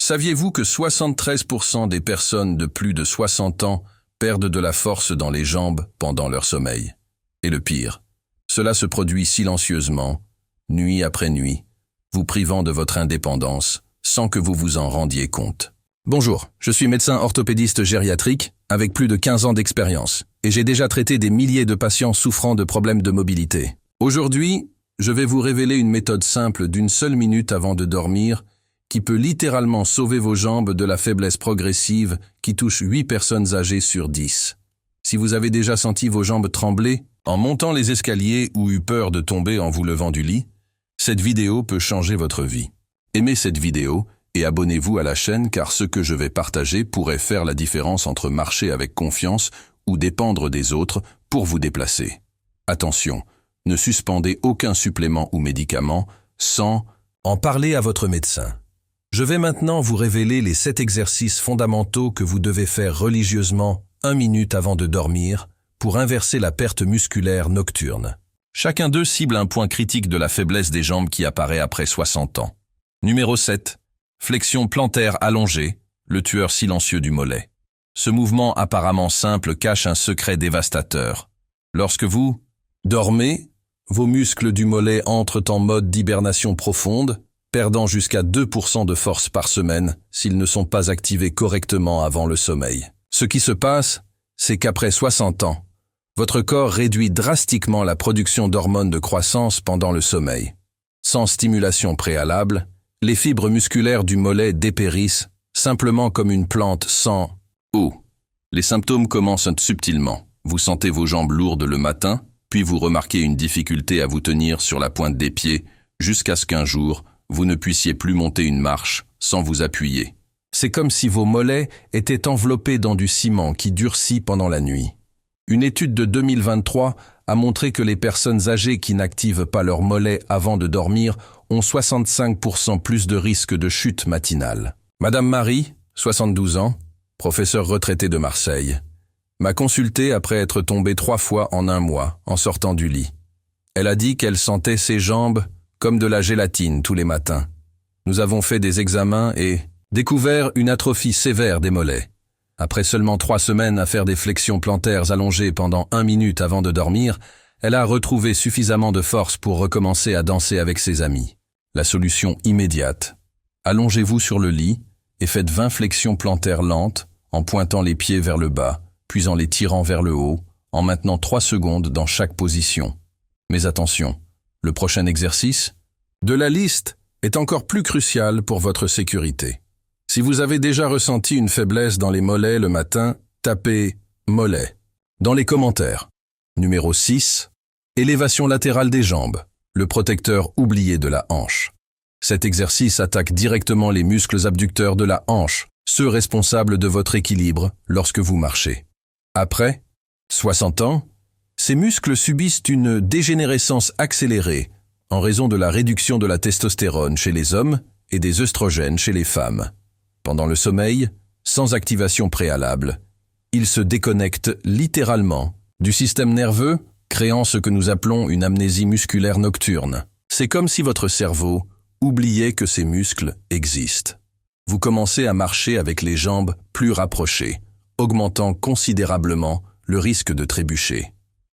Saviez-vous que 73% des personnes de plus de 60 ans perdent de la force dans les jambes pendant leur sommeil? Et le pire, cela se produit silencieusement, nuit après nuit, vous privant de votre indépendance sans que vous vous en rendiez compte. Bonjour, je suis médecin orthopédiste gériatrique avec plus de 15 ans d'expérience et j'ai déjà traité des milliers de patients souffrant de problèmes de mobilité. Aujourd'hui, je vais vous révéler une méthode simple d'une seule minute avant de dormir qui peut littéralement sauver vos jambes de la faiblesse progressive qui touche 8 personnes âgées sur 10. Si vous avez déjà senti vos jambes trembler en montant les escaliers ou eu peur de tomber en vous levant du lit, cette vidéo peut changer votre vie. Aimez cette vidéo et abonnez-vous à la chaîne car ce que je vais partager pourrait faire la différence entre marcher avec confiance ou dépendre des autres pour vous déplacer. Attention, ne suspendez aucun supplément ou médicament sans en parler à votre médecin. Je vais maintenant vous révéler les 7 exercices fondamentaux que vous devez faire religieusement 1 minute avant de dormir pour inverser la perte musculaire nocturne. Chacun d'eux cible un point critique de la faiblesse des jambes qui apparaît après 60 ans. Numéro 7. Flexion plantaire allongée, le tueur silencieux du mollet. Ce mouvement apparemment simple cache un secret dévastateur. Lorsque vous dormez, vos muscles du mollet entrent en mode d'hibernation profonde, perdant jusqu'à 2% de force par semaine s'ils ne sont pas activés correctement avant le sommeil. Ce qui se passe, c'est qu'après 60 ans, votre corps réduit drastiquement la production d'hormones de croissance pendant le sommeil. Sans stimulation préalable, les fibres musculaires du mollet dépérissent, simplement comme une plante sans eau. Les symptômes commencent subtilement. Vous sentez vos jambes lourdes le matin, puis vous remarquez une difficulté à vous tenir sur la pointe des pieds, jusqu'à ce qu'un jour, vous ne puissiez plus monter une marche sans vous appuyer. C'est comme si vos mollets étaient enveloppés dans du ciment qui durcit pendant la nuit. Une étude de 2023 a montré que les personnes âgées qui n'activent pas leurs mollets avant de dormir ont 65% plus de risque de chute matinale. Madame Marie, 72 ans, professeure retraitée de Marseille, m'a consulté après être tombée 3 fois en 1 mois en sortant du lit. Elle a dit qu'elle sentait ses jambes comme de la gélatine tous les matins. Nous avons fait des examens et découvert une atrophie sévère des mollets. Après seulement 3 semaines à faire des flexions plantaires allongées pendant 1 minute avant de dormir, elle a retrouvé suffisamment de force pour recommencer à danser avec ses amis. La solution immédiate. Allongez-vous sur le lit et faites 20 flexions plantaires lentes en pointant les pieds vers le bas, puis en les tirant vers le haut, en maintenant 3 secondes dans chaque position. Mais attention, le prochain exercice de la liste est encore plus crucial pour votre sécurité. Si vous avez déjà ressenti une faiblesse dans les mollets le matin, tapez « mollet » dans les commentaires. Numéro 6. Élévation latérale des jambes, le protecteur oublié de la hanche. Cet exercice attaque directement les muscles abducteurs de la hanche, ceux responsables de votre équilibre lorsque vous marchez. Après 60 ans, ces muscles subissent une dégénérescence accélérée en raison de la réduction de la testostérone chez les hommes et des œstrogènes chez les femmes. Pendant le sommeil, sans activation préalable, ils se déconnectent littéralement du système nerveux, créant ce que nous appelons une amnésie musculaire nocturne. C'est comme si votre cerveau oubliait que ces muscles existent. Vous commencez à marcher avec les jambes plus rapprochées, augmentant considérablement le risque de trébucher.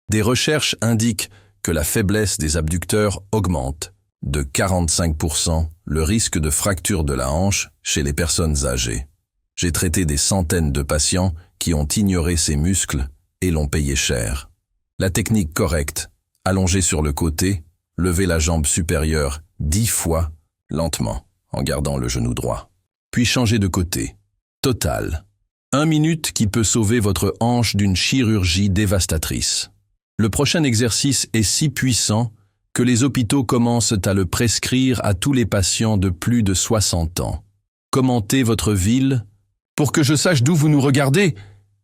Des recherches indiquent que la faiblesse des abducteurs augmente de 45% le risque de fracture de la hanche chez les personnes âgées. J'ai traité des centaines de patients qui ont ignoré ces muscles et l'ont payé cher. La technique correcte, allongée sur le côté, levez la jambe supérieure 10 fois, lentement, en gardant le genou droit. Puis changez de côté. Total. 1 minute qui peut sauver votre hanche d'une chirurgie dévastatrice. Le prochain exercice est si puissant que les hôpitaux commencent à le prescrire à tous les patients de plus de 60 ans. Commentez votre ville pour que je sache d'où vous nous regardez.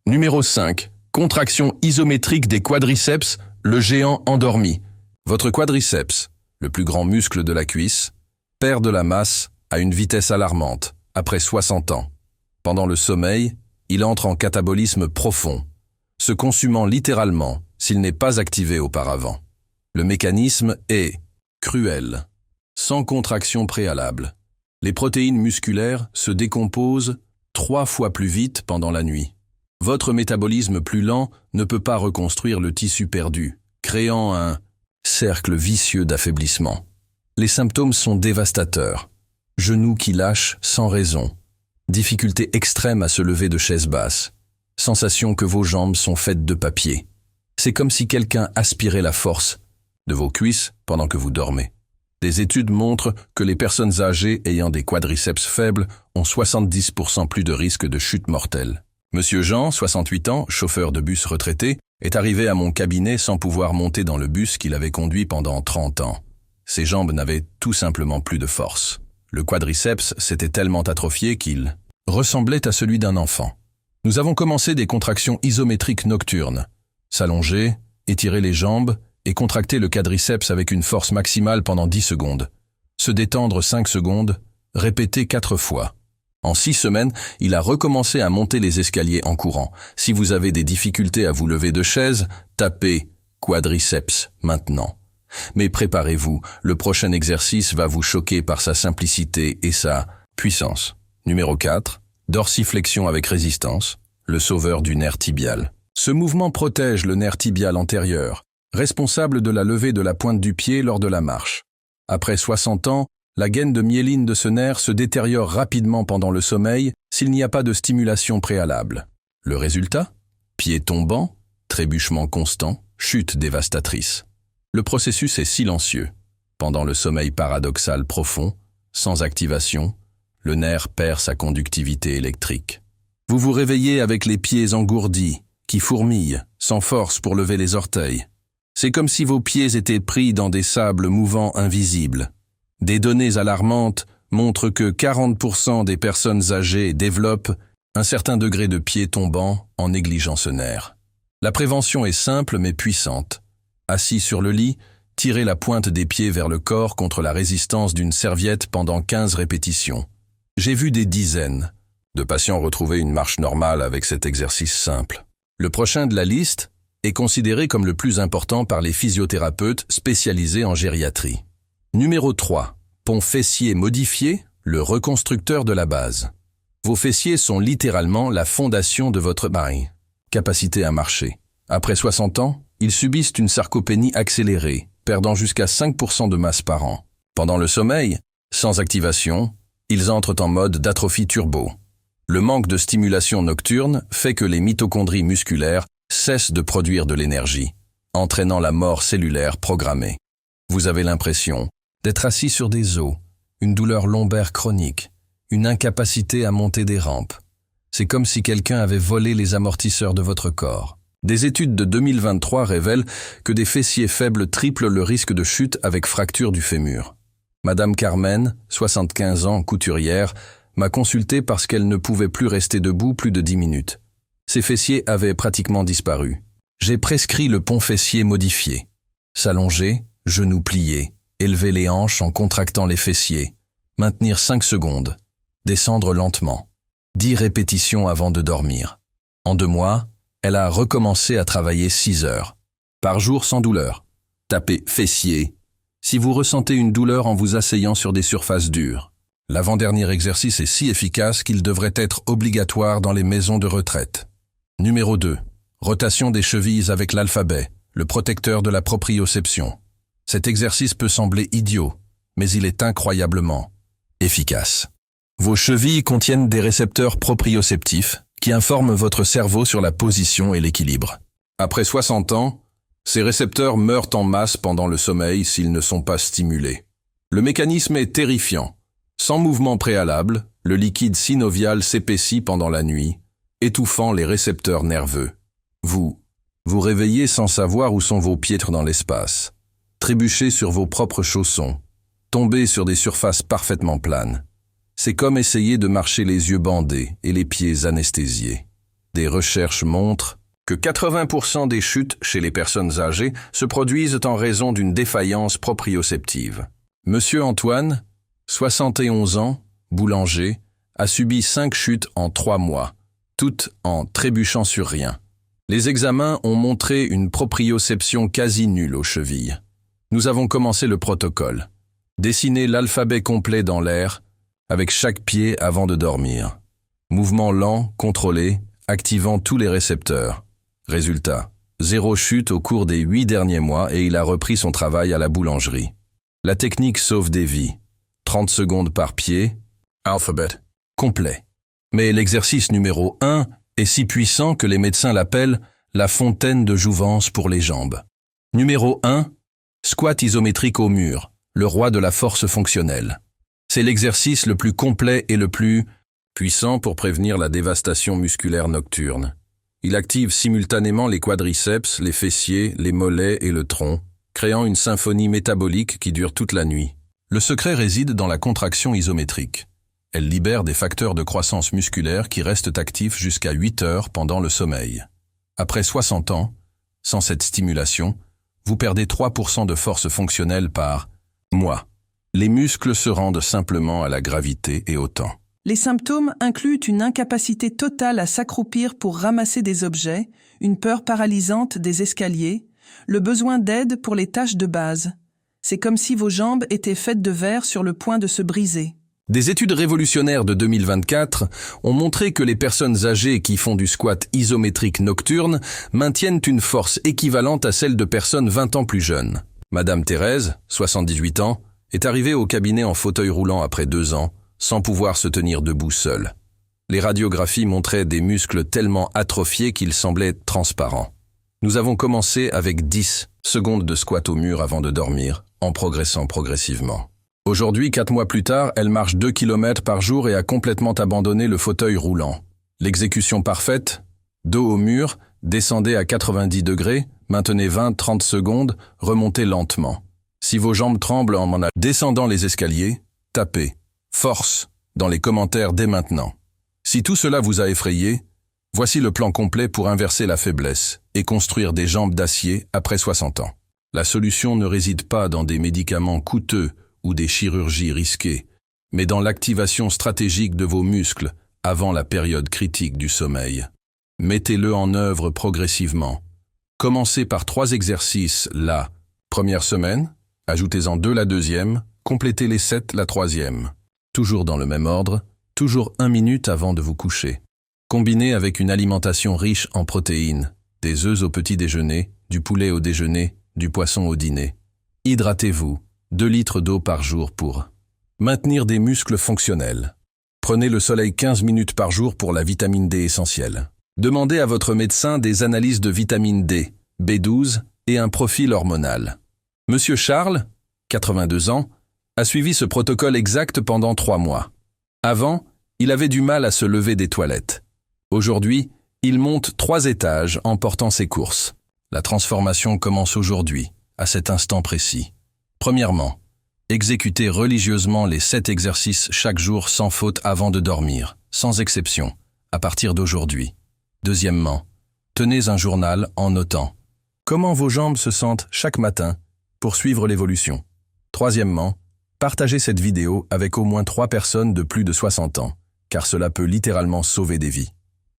Numéro 5. Contraction isométrique des quadriceps, le géant endormi. Votre quadriceps, le plus grand muscle de la cuisse, perd de la masse à une vitesse alarmante après 60 ans. Pendant le sommeil, il entre en catabolisme profond, se consumant littéralement s'il n'est pas activé auparavant. Le mécanisme est cruel, sans contraction préalable. Les protéines musculaires se décomposent 3 fois plus vite pendant la nuit. Votre métabolisme plus lent ne peut pas reconstruire le tissu perdu, créant un cercle vicieux d'affaiblissement. Les symptômes sont dévastateurs. Genoux qui lâchent sans raison. Difficulté extrême à se lever de chaise basse. Sensation que vos jambes sont faites de papier. C'est comme si quelqu'un aspirait la force de vos cuisses pendant que vous dormez. Des études montrent que les personnes âgées ayant des quadriceps faibles ont 70% plus de risque de chute mortelle. Monsieur Jean, 68 ans, chauffeur de bus retraité, est arrivé à mon cabinet sans pouvoir monter dans le bus qu'il avait conduit pendant 30 ans. Ses jambes n'avaient tout simplement plus de force. Le quadriceps s'était tellement atrophié qu'il ressemblait à celui d'un enfant. Nous avons commencé des contractions isométriques nocturnes. S'allonger, étirer les jambes et contracter le quadriceps avec une force maximale pendant 10 secondes. Se détendre 5 secondes, répéter 4 fois. En 6 semaines, il a recommencé à monter les escaliers en courant. Si vous avez des difficultés à vous lever de chaise, tapez quadriceps maintenant. Mais préparez-vous, le prochain exercice va vous choquer par sa simplicité et sa puissance. Numéro 4, dorsiflexion avec résistance, le sauveur du nerf tibial. Ce mouvement protège le nerf tibial antérieur, responsable de la levée de la pointe du pied lors de la marche. Après 60 ans, la gaine de myéline de ce nerf se détériore rapidement pendant le sommeil s'il n'y a pas de stimulation préalable. Le résultat? Pied tombant, trébuchement constant, chute dévastatrice. Le processus est silencieux. Pendant le sommeil paradoxal profond, sans activation, le nerf perd sa conductivité électrique. Vous vous réveillez avec les pieds engourdis, qui fourmillent, sans force pour lever les orteils. C'est comme si vos pieds étaient pris dans des sables mouvants invisibles. Des données alarmantes montrent que 40% des personnes âgées développent un certain degré de pied tombant en négligeant ce nerf. La prévention est simple mais puissante. Assis sur le lit, tirez la pointe des pieds vers le corps contre la résistance d'une serviette pendant 15 répétitions. J'ai vu des dizaines de patients retrouver une marche normale avec cet exercice simple. Le prochain de la liste est considéré comme le plus important par les physiothérapeutes spécialisés en gériatrie. Numéro 3. Pont fessier modifié, le reconstructeur de la base. Vos fessiers sont littéralement la fondation de votre capacité à marcher. Après 60 ans, ils subissent une sarcopénie accélérée, perdant jusqu'à 5% de masse par an. Pendant le sommeil, sans activation, ils entrent en mode d'atrophie turbo. Le manque de stimulation nocturne fait que les mitochondries musculaires cessent de produire de l'énergie, entraînant la mort cellulaire programmée. Vous avez l'impression d'être assis sur des os, une douleur lombaire chronique, une incapacité à monter des rampes. C'est comme si quelqu'un avait volé les amortisseurs de votre corps. Des études de 2023 révèlent que des fessiers faibles triplent le risque de chute avec fracture du fémur. Madame Carmen, 75 ans, couturière, m'a consulté parce qu'elle ne pouvait plus rester debout plus de 10 minutes. Ses fessiers avaient pratiquement disparu. J'ai prescrit le pont fessier modifié. S'allonger, genoux pliés, élever les hanches en contractant les fessiers, maintenir 5 secondes, descendre lentement, 10 répétitions avant de dormir. En 2 mois, elle a recommencé à travailler 6 heures, par jour sans douleur. Tapez fessier si vous ressentez une douleur en vous asseyant sur des surfaces dures. L'avant-dernier exercice est si efficace qu'il devrait être obligatoire dans les maisons de retraite. Numéro 2. Rotation des chevilles avec l'alphabet, le protecteur de la proprioception. Cet exercice peut sembler idiot, mais il est incroyablement efficace. Vos chevilles contiennent des récepteurs proprioceptifs qui informent votre cerveau sur la position et l'équilibre. Après 60 ans, ces récepteurs meurent en masse pendant le sommeil s'ils ne sont pas stimulés. Le mécanisme est terrifiant. Sans mouvement préalable, le liquide synovial s'épaissit pendant la nuit, étouffant les récepteurs nerveux. Vous réveillez sans savoir où sont vos pieds dans l'espace. Trébuchez sur vos propres chaussons. Tombez sur des surfaces parfaitement planes. C'est comme essayer de marcher les yeux bandés et les pieds anesthésiés. Des recherches montrent que 80% des chutes chez les personnes âgées se produisent en raison d'une défaillance proprioceptive. Monsieur Antoine, 71 ans, boulanger, a subi 5 chutes en 3 mois, toutes en trébuchant sur rien. Les examens ont montré une proprioception quasi nulle aux chevilles. Nous avons commencé le protocole. Dessiner l'alphabet complet dans l'air, avec chaque pied avant de dormir. Mouvement lent, contrôlé, activant tous les récepteurs. Résultat, 0 chute au cours des 8 derniers mois et il a repris son travail à la boulangerie. La technique sauve des vies. 30 secondes par pied, alphabet, complet. Mais l'exercice numéro 1 est si puissant que les médecins l'appellent la fontaine de jouvence pour les jambes. Numéro 1, squat isométrique au mur, le roi de la force fonctionnelle. C'est l'exercice le plus complet et le plus puissant pour prévenir la dévastation musculaire nocturne. Il active simultanément les quadriceps, les fessiers, les mollets et le tronc, créant une symphonie métabolique qui dure toute la nuit. Le secret réside dans la contraction isométrique. Elle libère des facteurs de croissance musculaire qui restent actifs jusqu'à 8 heures pendant le sommeil. Après 60 ans, sans cette stimulation, vous perdez 3% de force fonctionnelle par mois. Les muscles se rendent simplement à la gravité et au temps. Les symptômes incluent une incapacité totale à s'accroupir pour ramasser des objets, une peur paralysante des escaliers, le besoin d'aide pour les tâches de base. C'est comme si vos jambes étaient faites de verre sur le point de se briser. Des études révolutionnaires de 2024 ont montré que les personnes âgées qui font du squat isométrique nocturne maintiennent une force équivalente à celle de personnes 20 ans plus jeunes. Madame Thérèse, 78 ans, est arrivée au cabinet en fauteuil roulant après 2 ans, sans pouvoir se tenir debout seule. Les radiographies montraient des muscles tellement atrophiés qu'ils semblaient transparents. Nous avons commencé avec 10 secondes de squat au mur avant de dormir, en progressant progressivement. Aujourd'hui, 4 mois plus tard, elle marche 2 km par jour et a complètement abandonné le fauteuil roulant. L'exécution parfaite, dos au mur, descendez à 90 degrés, maintenez 20-30 secondes, remontez lentement. Si vos jambes tremblent en descendant les escaliers, tapez « Force » dans les commentaires dès maintenant. Si tout cela vous a effrayé, voici le plan complet pour inverser la faiblesse et construire des jambes d'acier après 60 ans. La solution ne réside pas dans des médicaments coûteux ou des chirurgies risquées, mais dans l'activation stratégique de vos muscles avant la période critique du sommeil. Mettez-le en œuvre progressivement. Commencez par 3 exercices la première semaine, ajoutez-en 2 la deuxième, complétez les 7 la troisième. Toujours dans le même ordre, toujours 1 minute avant de vous coucher. Combinez avec une alimentation riche en protéines, des œufs au petit déjeuner, du poulet au déjeuner, du poisson au dîner. Hydratez-vous, 2 litres d'eau par jour pour maintenir des muscles fonctionnels. Prenez le soleil 15 minutes par jour pour la vitamine D essentielle. Demandez à votre médecin des analyses de vitamine D, B12 et un profil hormonal. Monsieur Charles, 82 ans, a suivi ce protocole exact pendant 3 mois. Avant, il avait du mal à se lever des toilettes. Aujourd'hui, il monte 3 étages en portant ses courses. La transformation commence aujourd'hui, à cet instant précis. Premièrement, exécutez religieusement les 7 exercices chaque jour sans faute avant de dormir, sans exception, à partir d'aujourd'hui. Deuxièmement, tenez un journal en notant comment vos jambes se sentent chaque matin pour suivre l'évolution. Troisièmement, partagez cette vidéo avec au moins 3 personnes de plus de 60 ans, car cela peut littéralement sauver des vies.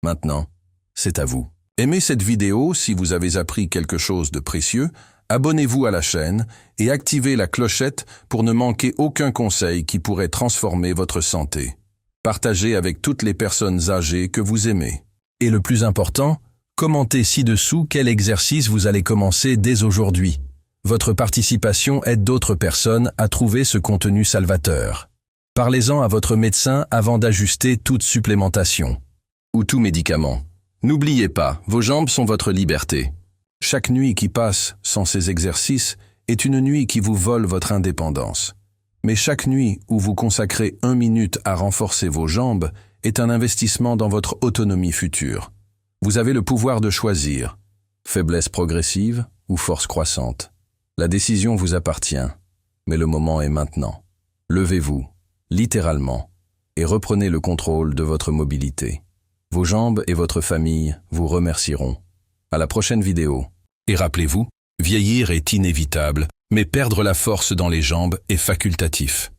Maintenant, c'est à vous. Aimez cette vidéo si vous avez appris quelque chose de précieux, abonnez-vous à la chaîne et activez la clochette pour ne manquer aucun conseil qui pourrait transformer votre santé. Partagez avec toutes les personnes âgées que vous aimez. Et le plus important, commentez ci-dessous quel exercice vous allez commencer dès aujourd'hui. Votre participation aide d'autres personnes à trouver ce contenu salvateur. Parlez-en à votre médecin avant d'ajuster toute supplémentation ou tout médicament. N'oubliez pas, vos jambes sont votre liberté. Chaque nuit qui passe sans ces exercices est une nuit qui vous vole votre indépendance. Mais chaque nuit où vous consacrez 1 minute à renforcer vos jambes est un investissement dans votre autonomie future. Vous avez le pouvoir de choisir, faiblesse progressive ou force croissante. La décision vous appartient, mais le moment est maintenant. Levez-vous, littéralement, et reprenez le contrôle de votre mobilité. Vos jambes et votre famille vous remercieront. À la prochaine vidéo. Et rappelez-vous, vieillir est inévitable, mais perdre la force dans les jambes est facultatif.